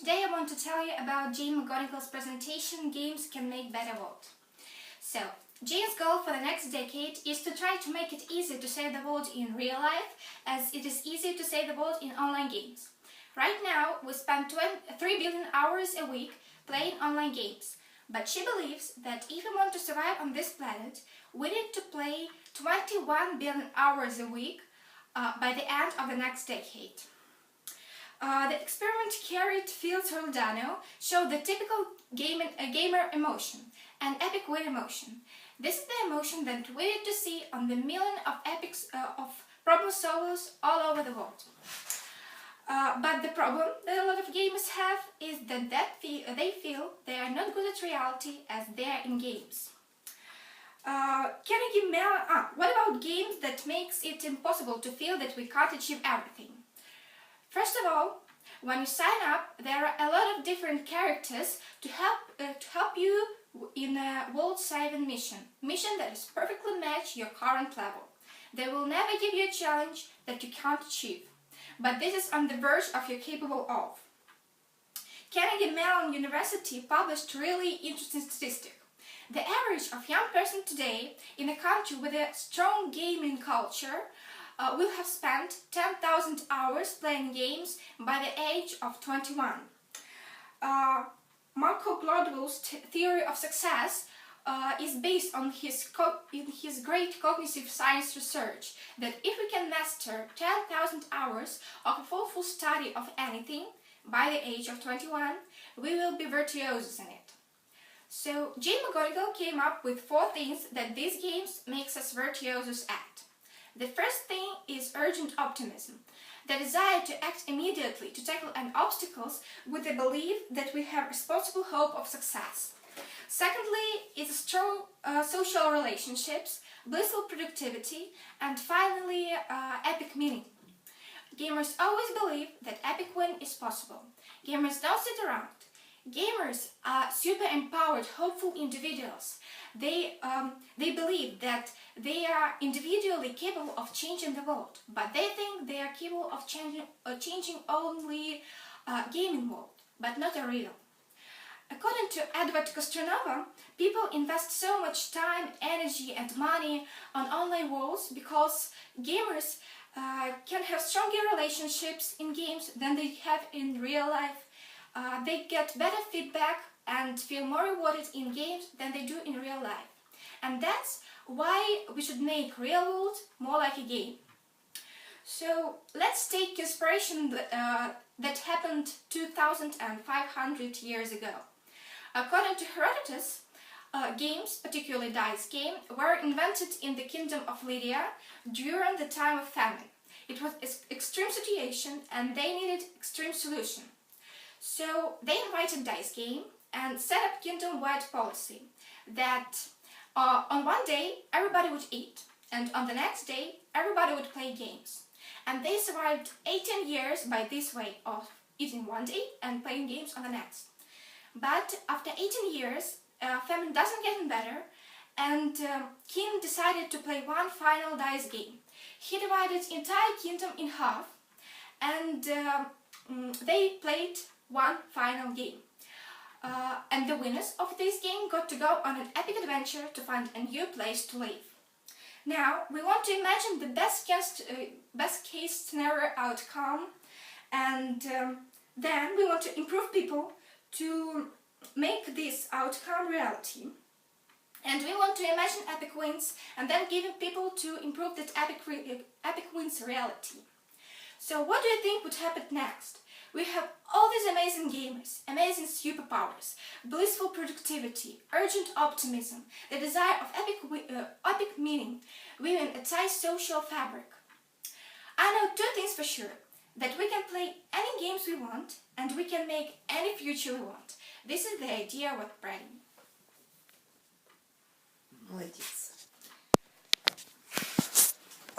Today I want to tell you about Jane McGonigal's presentation, Games Can Make Better World. So, Jane's goal for the next decade is to try to make it easier to say the word in real life as it is easier to say the word in online games. Right now, we spend 3 billion hours a week playing online games, but she believes that if we want to survive on this planet, we need to play 21 billion hours a week by the end of the next decade. The experiment carried field Toledano showed the typical gamer emotion, an epic win emotion. This is the emotion that we need to see on the million of epics of problem solvers all over the world. But the problem that a lot of gamers have is that they feel they are not good at reality as they are in games. What about games that makes it impossible to feel that we can't achieve everything? First of all, when you sign up, there are a lot of different characters to help you in a world-saving mission that is perfectly match your current level. They will never give you a challenge that you can't achieve, but this is on the verge of you're capable of. Carnegie Mellon University published really interesting statistic. The average of young person today in a country with a strong gaming culture will have spent 10,000 hours playing games by the age of 21. Marco Gladwell's theory of success is based on his great cognitive science research that if we can master 10,000 hours of a full study of anything by the age of 21, we will be virtuosos in it. So Jane McGonigal came up with 4 things that these games makes us virtuosos at. The first thing is urgent optimism, the desire to act immediately to tackle an obstacles with the belief that we have responsible hope of success. Secondly is strong social relationships, blissful productivity, and finally epic meaning. Gamers always believe that epic win is possible. Gamers don't sit around. Gamers are super empowered, hopeful individuals. They believe that they are individually capable of changing the world, but they think they are capable of changing only gaming world, but not a real. According to Edward Costronova, people invest so much time, energy and money on online worlds because gamers can have stronger relationships in games than they have in real life. They get better feedback and feel more rewarded in games than they do in real life. And that's why we should make real world more like a game. So let's take inspiration that happened 2,500 years ago. According to Herodotus, games, particularly dice game, were invented in the kingdom of Lydia during the time of famine. It was an extreme situation and they needed extreme solution. So they invited dice game and set up kingdom-wide policy that on one day everybody would eat and on the next day everybody would play games. And they survived 18 years by this way of eating one day and playing games on the next. But after 18 years, famine doesn't get better and king decided to play one final dice game. He divided entire kingdom in half and they played one final game. And the winners of this game got to go on an epic adventure to find a new place to live. Now, we want to imagine the best case scenario outcome, and then we want to improve people to make this outcome reality. And we want to imagine epic wins and then giving people to improve that epic wins reality. So what do you think would happen next? We have all these amazing gamers, amazing superpowers, blissful productivity, urgent optimism, the desire of epic meaning, weaving a tight social fabric. I know 2 things for sure, that we can play any games we want and we can make any future we want. This is the idea we're spreading. Молодец.